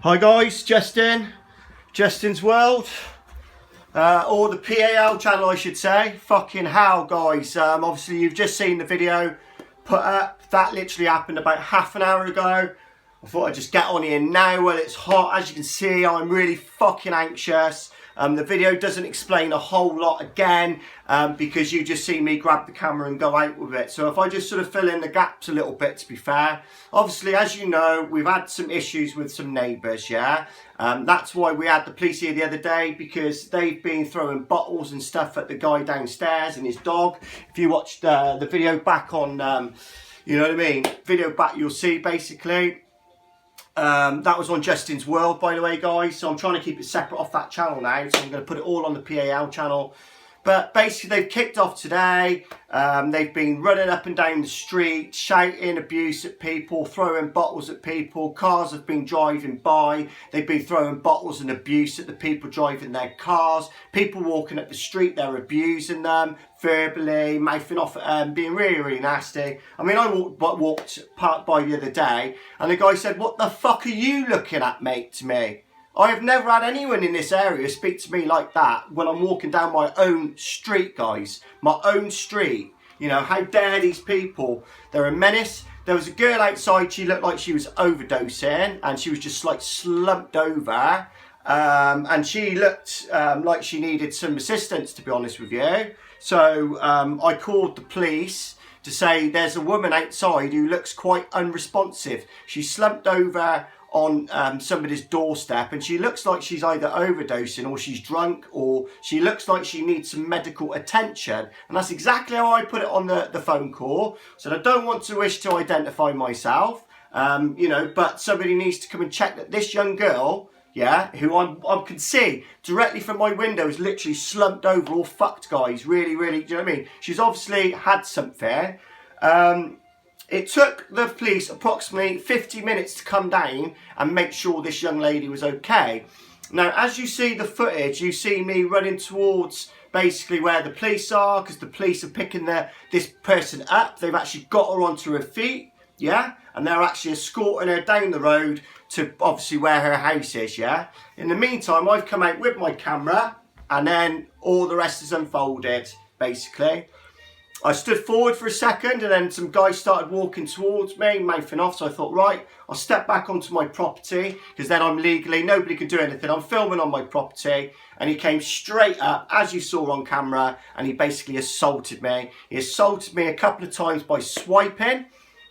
Hi guys, Justin's World, or the PAL channel I should say. Fucking hell guys, obviously you've just seen the video put up. That literally happened about half an hour ago. I thought I'd just get on here now while it's hot. As you can see, I'm really fucking anxious. The video doesn't explain a whole lot again, because you just see me grab the camera and go out with it. So if I just sort of fill in the gaps a little bit, to be fair. Obviously, as you know, we've had some issues with some neighbours, yeah? That's why we had the police here the other day, because they've been throwing bottles and stuff at the guy downstairs and his dog. If you watched the video back on, you know what I mean? Video back, you'll see basically. That was on Justin's World, by the way, guys. So I'm trying to keep it separate off that channel now. So I'm going to put it all on the PAL channel. But basically, they've kicked off today. They've been running up and down the street, shouting abuse at people, throwing bottles at people. Cars have been driving by. They've been throwing bottles and abuse at the people driving their cars. People walking up the street, they're abusing them verbally, mouthing off at them, being really, really nasty. I mean, I walked by the other day, and the guy said, "What the fuck are you looking at, mate?" to me. I have never had anyone in this area speak to me like that when I'm walking down my own street, guys. My own street. You know, how dare these people? They're a menace. There was a girl outside, she looked like she was overdosing, and she was just like slumped over. And she looked like she needed some assistance, to be honest with you. So I called the police to say there's a woman outside who looks quite unresponsive. She's slumped over on somebody's doorstep, and she looks like she's either overdosing or she's drunk, or she looks like she needs some medical attention. And that's exactly how I put it on the phone call. So I don't want to wish to identify myself, you know, but somebody needs to come and check that this young girl, yeah, who I can see directly from my window, is literally slumped over, all fucked, guys. Really, really, do you know what I mean? She's obviously had something. It took the police approximately 50 minutes to come down and make sure this young lady was okay. Now, as you see the footage, you see me running towards basically where the police are, because the police are picking this person up. They've actually got her onto her feet, yeah? And they're actually escorting her down the road to obviously where her house is, yeah? In the meantime, I've come out with my camera, and then all the rest is unfolded, basically. I stood forward for a second, and then some guys started walking towards me, mouthing off. So I thought, right, I'll step back onto my property, because then I'm legally, nobody can do anything. I'm filming on my property. And he came straight up, as you saw on camera, and he basically assaulted me. He assaulted me a couple of times by swiping.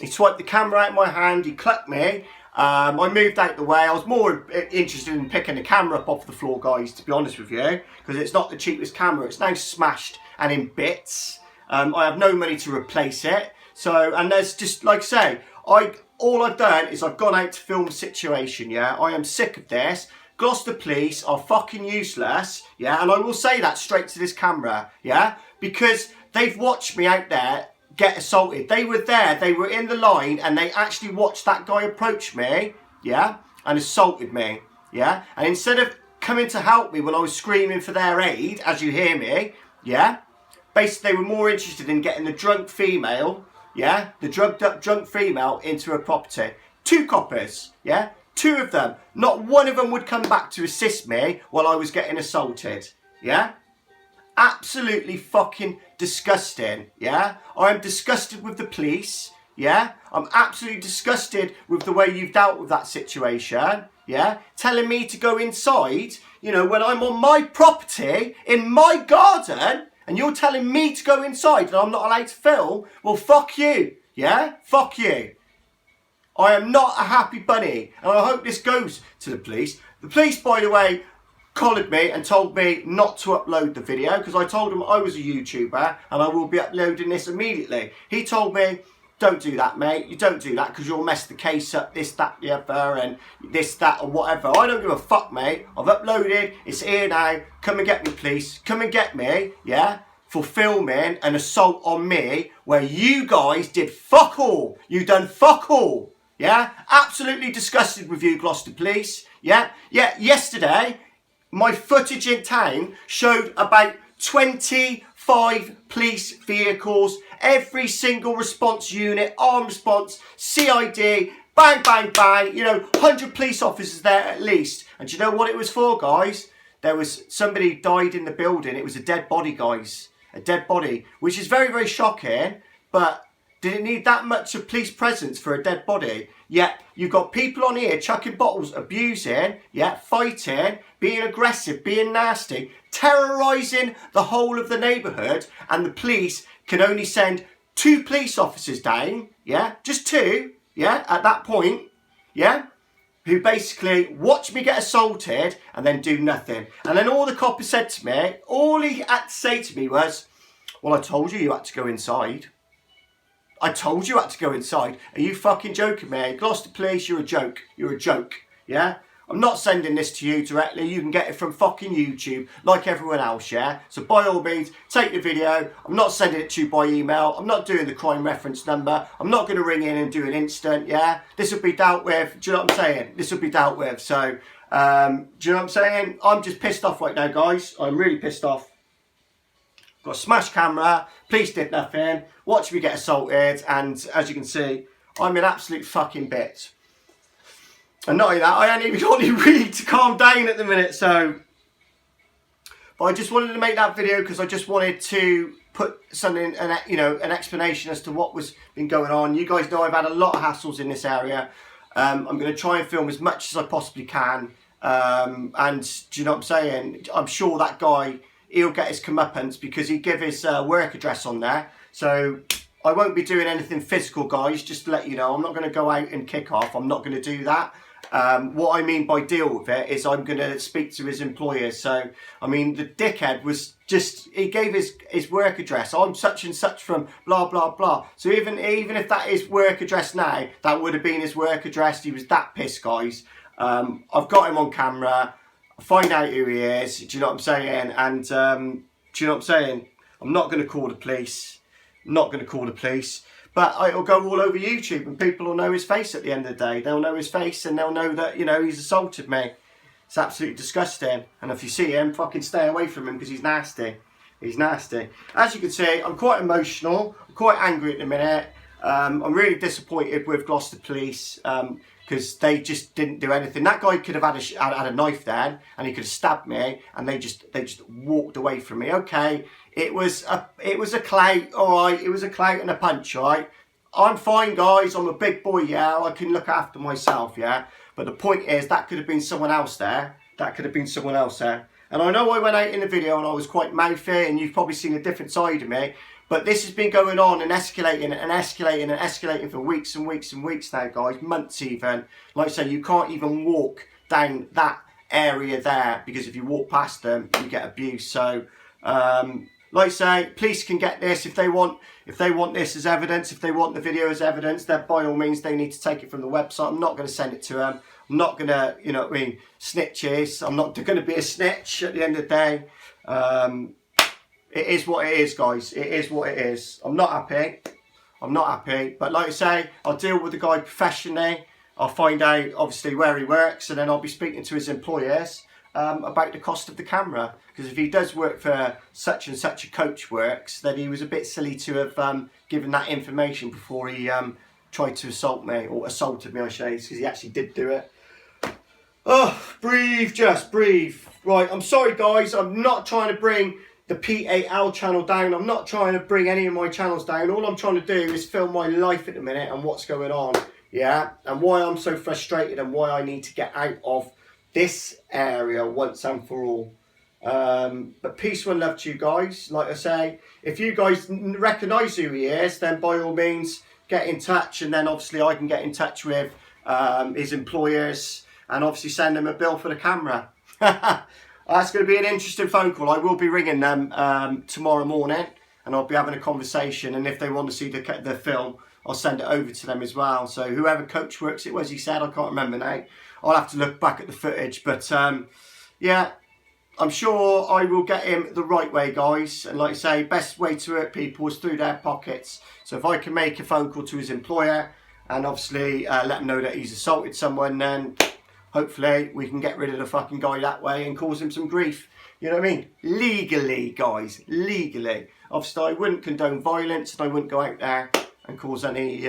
He swiped the camera out of my hand, he clucked me. I moved out the way. I was more interested in picking the camera up off the floor, guys, to be honest with you, because it's not the cheapest camera. It's now smashed and in bits. I have no money to replace it. So, and there's just, like I say, all I've done is I've gone out to film a situation, yeah? I am sick of this. Gloucester police are fucking useless, yeah? And I will say that straight to this camera, yeah? Because they've watched me out there get assaulted. They were there, they were in the line, and they actually watched that guy approach me, yeah? And assaulted me, yeah? And instead of coming to help me when I was screaming for their aid, as you hear me, yeah? Basically, they were more interested in getting the drunk female, yeah, the drugged up drunk female into her property. 2 coppers, yeah, 2 of them. Not one of them would come back to assist me while I was getting assaulted, yeah. Absolutely fucking disgusting, yeah. I am disgusted with the police, yeah. I'm absolutely disgusted with the way you've dealt with that situation, yeah. Telling me to go inside, you know, when I'm on my property, in my garden, and you're telling me to go inside and I'm not allowed to film? Well, fuck you, yeah? Fuck you. I am not a happy bunny, and I hope this goes to the police. The police, by the way, collared me and told me not to upload the video, because I told them I was a YouTuber and I will be uploading this immediately. He told me, don't do that, mate. You don't do that because you'll mess the case up, this, that, the other, and this, that, or whatever. I don't give a fuck, mate. I've uploaded. It's here now. Come and get me, please. Come and get me, yeah, for filming an assault on me where you guys did fuck all. You done fuck all, yeah? Absolutely disgusted with you, Gloucester Police, yeah? Yeah, yesterday, my footage in town showed about 25 police vehicles, every single response unit, armed response, CID, bang, bang, bang, you know, 100 police officers there at least. And do you know what it was for, guys? There was somebody died in the building. It was a dead body, guys. A dead body, which is very, very shocking. But did it need that much of police presence for a dead body? Yet you've got people on here chucking bottles, abusing, yeah, fighting, being aggressive, being nasty, terrorising the whole of the neighbourhood, and the police can only send 2 police officers down, yeah, just 2, yeah, at that point, yeah, who basically watch me get assaulted and then do nothing. And then all the copper said to me, all he had to say to me was, well, I told you had to go inside. I told you had to go inside. Are you fucking joking me? Gloucester Police, you're a joke. You're a joke, yeah? I'm not sending this to you directly. You can get it from fucking YouTube like everyone else, yeah? So by all means, take the video. I'm not sending it to you by email. I'm not doing the crime reference number. I'm not going to ring in and do an instant, yeah? This will be dealt with. Do you know what I'm saying? This will be dealt with. So, do you know what I'm saying? I'm just pissed off right now, guys. I'm really pissed off. Got a smash camera, police did nothing, watch me get assaulted, and as you can see, I'm in absolute fucking bits. And not only that, I ain't even got any weed to calm down at the minute, so. But I just wanted to make that video because I just wanted to put something, you know, an explanation as to what was been going on. You guys know I've had a lot of hassles in this area. I'm going to try and film as much as I possibly can. And do you know what I'm saying? I'm sure that guy, he'll get his comeuppance because he gave his work address on there. So I won't be doing anything physical, guys, just to let you know. I'm not going to go out and kick off. I'm not going to do that. What I mean by deal with it is I'm going to speak to his employers. So, I mean, the dickhead was just, he gave his work address. I'm such and such from blah, blah, blah. So even if that is work address now, that would have been his work address. He was that pissed, guys. I've got him on camera. Find out who he is, do you know what I'm saying? And do you know what I'm saying? I'm not going to call the police. I'm not going to call the police. But it'll go all over YouTube and people will know his face at the end of the day. They'll know his face and they'll know that, you know, he's assaulted me. It's absolutely disgusting. And if you see him, fucking stay away from him because he's nasty. He's nasty. As you can see, I'm quite emotional. I'm quite angry at the minute. I'm really disappointed with Gloucester Police. Because they just didn't do anything. That guy could have had a knife then, and he could have stabbed me, and they just walked away from me. Okay, it was a clout, all right. It was a clout and a punch, all right. I'm fine, guys. I'm a big boy, yeah. I can look after myself, yeah. But the point is, that could have been someone else there. That could have been someone else there. And I know I went out in the video and I was quite mouthy, and you've probably seen a different side of me. But this has been going on and escalating and escalating and escalating for weeks and weeks and weeks now, guys. Months even. Like I say, you can't even walk down that area there because if you walk past them, you get abused. So, like I say, police can get this if they want this as evidence, if they want the video as evidence, then by all means they need to take it from the website. I'm not going to send it to them. I'm not going to, you know what I mean, snitches. I'm not going to be a snitch at the end of the day. It is what it is, guys. It is what it is. I'm not happy. I'm not happy. But like I say, I'll deal with the guy professionally. I'll find out, obviously, where he works. And then I'll be speaking to his employers about the cost of the camera. Because if he does work for such and such a coach works, then he was a bit silly to have given that information before he tried to assault me. Or assaulted me, I should say. Because he actually did do it. Oh, breathe. Just breathe. Right, I'm sorry, guys. I'm not trying to bring the PAL channel down. I'm not trying to bring any of my channels down. All I'm trying to do is film my life at the minute and what's going on, yeah, and why I'm so frustrated and why I need to get out of this area once and for all. But peace and love to you guys. Like I say, if you guys recognise who he is, then by all means get in touch, and then obviously I can get in touch with his employers and obviously send them a bill for the camera. That's going to be an interesting phone call. I will be ringing them tomorrow morning and I'll be having a conversation. And if they want to see the film, I'll send it over to them as well. So whoever coach works it was, he said, I can't remember now. I'll have to look back at the footage. But yeah, I'm sure I will get him the right way, guys. And like I say, best way to hurt people is through their pockets. So if I can make a phone call to his employer and obviously let him know that he's assaulted someone, then hopefully we can get rid of the fucking guy that way and cause him some grief. You know what I mean? Legally, guys. Legally. Obviously, I wouldn't condone violence and I wouldn't go out there and cause any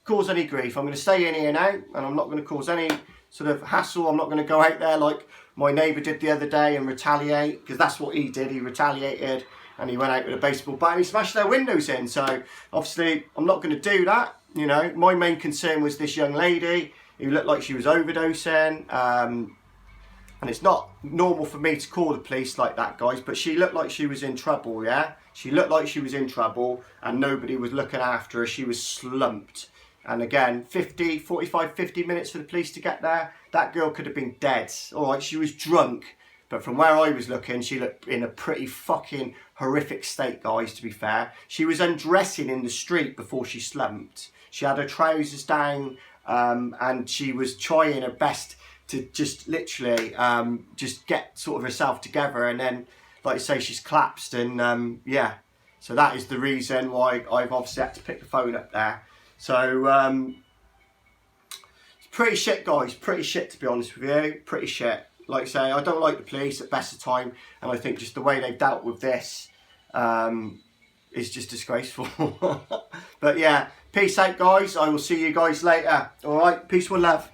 cause any grief. I'm going to stay in here now, and I'm not going to cause any sort of hassle. I'm not going to go out there like my neighbour did the other day and retaliate, because that's what he did. He retaliated and he went out with a baseball bat and he smashed their windows in. So obviously I'm not going to do that. You know, my main concern was this young lady who looked like she was overdosing. And it's not normal for me to call the police like that, guys, but she looked like she was in trouble, yeah? She looked like she was in trouble and nobody was looking after her. She was slumped. And again, 45, 50 minutes for the police to get there. That girl could have been dead. All right, she was drunk. But from where I was looking, she looked in a pretty fucking horrific state, guys, to be fair. She was undressing in the street before she slumped. She had her trousers down and she was trying her best to just literally just get sort of herself together, and then, like I say, she's collapsed, and yeah, so that is the reason why I've obviously had to pick the phone up there. So it's pretty shit, guys, pretty shit, to be honest with you, pretty shit. Like I say, I don't like the police at best of time, and I think just the way they've dealt with this is just disgraceful. But yeah, peace out, guys. I will see you guys later. All right, peace, one love.